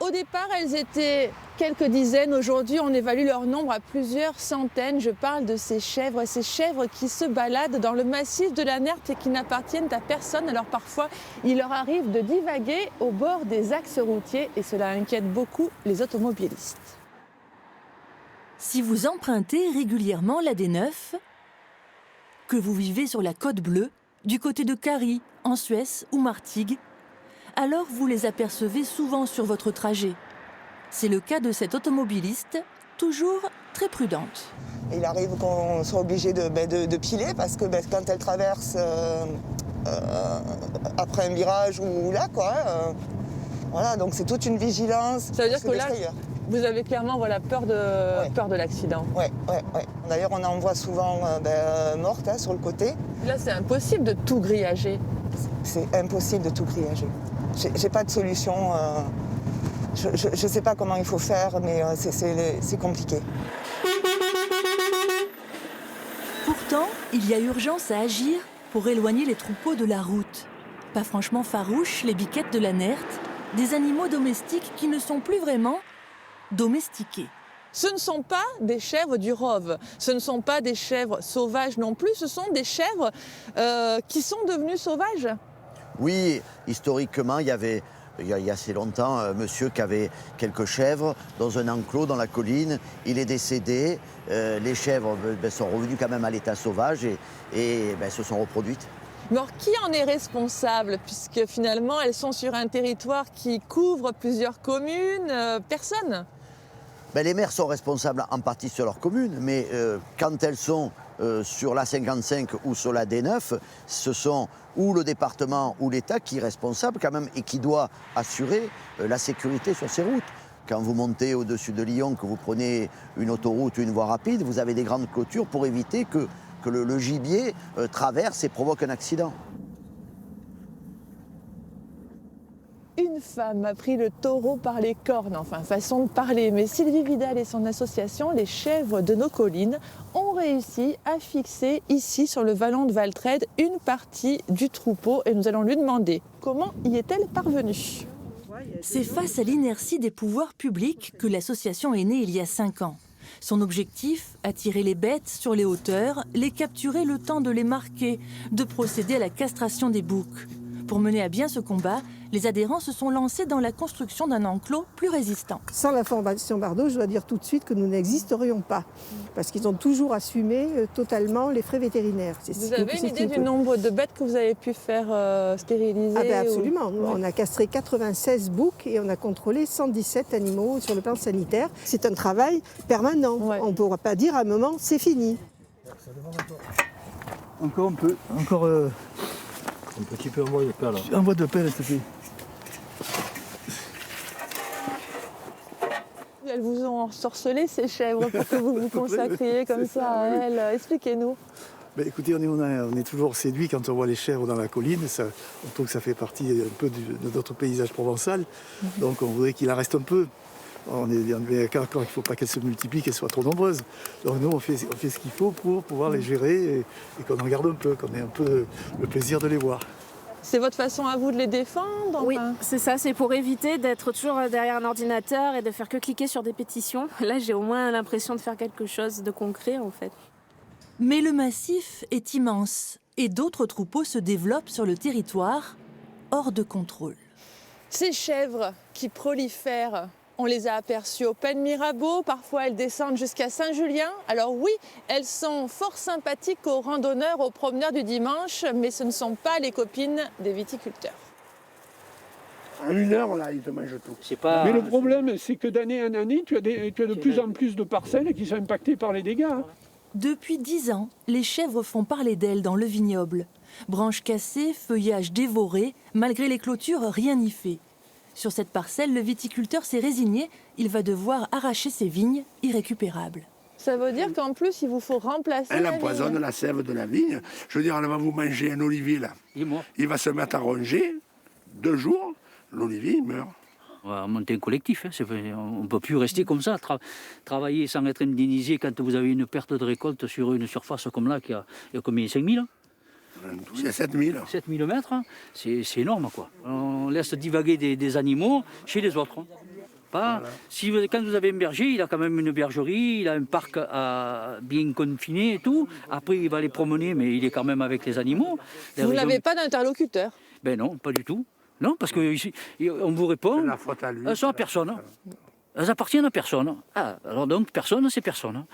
Au départ, elles étaient quelques dizaines. Aujourd'hui, on évalue leur nombre à plusieurs centaines. Je parle de ces chèvres qui se baladent dans le massif de la Nerte et qui n'appartiennent à personne. Alors parfois, il leur arrive de divaguer au bord des axes routiers et cela inquiète beaucoup les automobilistes. Si vous empruntez régulièrement la D9, que vous vivez sur la Côte Bleue, du côté de Carry, en Suisse ou Martigues, alors vous les apercevez souvent sur votre trajet. C'est le cas de cette automobiliste, toujours très prudente. Il arrive qu'on soit obligé de piler parce que quand elle traverse après un virage ou là, voilà, donc c'est toute une vigilance. Ça veut dire que là, vous avez clairement peur de l'accident. Oui. D'ailleurs, on en voit souvent mortes sur le côté. Là, c'est impossible de tout grillager. C'est impossible de tout grillager. J'ai pas de solution. Je sais pas comment il faut faire, mais c'est compliqué. Pourtant, il y a urgence à agir pour éloigner les troupeaux de la route. Pas franchement farouches, les biquettes de la Nerte, des animaux domestiques qui ne sont plus vraiment domestiqués. Ce ne sont pas des chèvres du Rove, ce ne sont pas des chèvres sauvages non plus, ce sont des chèvres qui sont devenues sauvages. Oui, historiquement, il y a assez longtemps, un monsieur qui avait quelques chèvres dans un enclos dans la colline. Il est décédé. Les chèvres sont revenues quand même à l'état sauvage et se sont reproduites. Mais alors, qui en est responsable? Puisque finalement, elles sont sur un territoire qui couvre plusieurs communes. Personne. Les maires sont responsables en partie sur leur commune, mais quand elles sont sur la 55 ou sur la D9, ce sont ou le département ou l'État qui est responsable quand même et qui doit assurer la sécurité sur ces routes. Quand vous montez au-dessus de Lyon, que vous prenez une autoroute ou une voie rapide, vous avez des grandes clôtures pour éviter que le gibier traverse et provoque un accident. Une femme a pris le taureau par les cornes, enfin façon de parler, mais Sylvie Vidal et son association Les Chèvres de nos collines ont réussi à fixer ici sur le vallon de Valtrède une partie du troupeau et nous allons lui demander comment y est-elle parvenue. C'est face à l'inertie des pouvoirs publics que l'association est née il y a 5 ans. Son objectif, attirer les bêtes sur les hauteurs, les capturer le temps de les marquer, de procéder à la castration des boucs. Pour mener à bien ce combat, les adhérents se sont lancés dans la construction d'un enclos plus résistant. Sans la Fondation Bardot, je dois dire tout de suite que nous n'existerions pas, parce qu'ils ont toujours assumé totalement les frais vétérinaires. Vous avez une idée du nombre de bêtes que vous avez pu faire stériliser? Absolument. On a castré 96 boucs et on a contrôlé 117 animaux sur le plan sanitaire. C'est un travail permanent. On ne pourra pas dire à un moment c'est fini. Encore un peu. Encore un petit peu en voie de pelle. En voie de pelle, s'il te plaît. Elles vous ont ensorcelé, ces chèvres, pour que vous vous consacriez comme ça à elles. Expliquez-nous. Écoutez, on est toujours séduit quand on voit les chèvres dans la colline. On trouve que ça fait partie un peu de notre paysage provençal. Donc on voudrait qu'il en reste un peu. On est bien d'accord qu'il ne faut pas qu'elles se multiplient, qu'elles soient trop nombreuses. Donc nous, on fait ce qu'il faut pour pouvoir les gérer et qu'on en garde un peu, qu'on ait un peu le plaisir de les voir. C'est votre façon à vous de les défendre? Oui, c'est ça, c'est pour éviter d'être toujours derrière un ordinateur et de faire que cliquer sur des pétitions. Là, j'ai au moins l'impression de faire quelque chose de concret, en fait. Mais le massif est immense et d'autres troupeaux se développent sur le territoire, hors de contrôle. Ces chèvres qui prolifèrent, on les a aperçues au Pen Mirabeau, parfois elles descendent jusqu'à Saint-Julien. Alors oui, elles sont fort sympathiques aux randonneurs, aux promeneurs du dimanche, mais ce ne sont pas les copines des viticulteurs. En 1 heure, là, ils te mangent tout. Mais le problème, c'est que d'année en année, tu as de plus en plus de parcelles qui sont impactées par les dégâts. Depuis 10 ans, les chèvres font parler d'elles dans le vignoble. Branches cassées, feuillages dévorés, malgré les clôtures, rien n'y fait. Sur cette parcelle, le viticulteur s'est résigné, il va devoir arracher ses vignes irrécupérables. Ça veut dire qu'en plus, il vous faut remplacer Elle la empoisonne vigne. la sève de la vigne. Je veux dire, elle va vous manger un olivier, là. Il va se mettre à ronger. 2 jours, l'olivier, il meurt. On va monter un collectif. On ne peut plus rester comme ça, travailler sans être indemnisé quand vous avez une perte de récolte sur une surface comme là, qui a combien, 5 000? Il y a 7 000. 7 000 mètres, c'est énorme, quoi. On laisse divaguer des animaux chez les autres. Pas. Si quand vous avez un berger, il a quand même une bergerie, il a un parc bien confiné et tout. Après, il va les promener, mais il est quand même avec les animaux. Vous n'avez pas d'interlocuteur? Ben non, pas du tout. Non, parce qu'on vous répond, La faute à lui. elles sont à personne. Elles appartiennent à personne. Ah, alors donc, personne, c'est personne.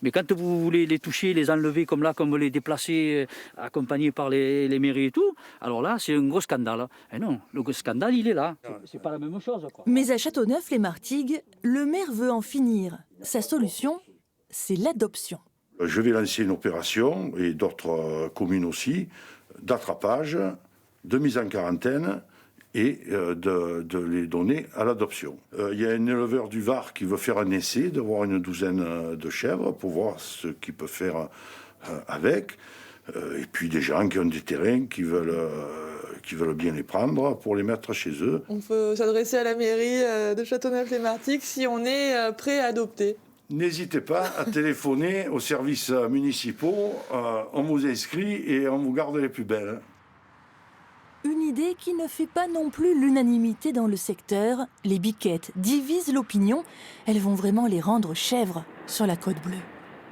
Mais quand vous voulez les toucher, les enlever comme là, comme les déplacer, accompagnés par les mairies et tout, alors là, c'est un gros scandale. Et non, le gros scandale, il est là. C'est pas la même chose, quoi. Mais à Châteauneuf-les-Martigues, le maire veut en finir. Sa solution, c'est l'adoption. Je vais lancer une opération, et d'autres communes aussi, d'attrapage, de mise en quarantaine et de les donner à l'adoption. Il y a un éleveur du Var qui veut faire un essai, de voir une douzaine de chèvres pour voir ce qu'il peut faire avec. Et puis des gens qui ont des terrains qui veulent bien les prendre pour les mettre chez eux. On peut s'adresser à la mairie de Châteauneuf-les-Martigues si on est prêt à adopter. N'hésitez pas à téléphoner aux services municipaux, on vous inscrit et on vous garde les plus belles. Une idée qui ne fait pas non plus l'unanimité dans le secteur. Les biquettes divisent l'opinion. Elles vont vraiment les rendre chèvres sur la Côte Bleue.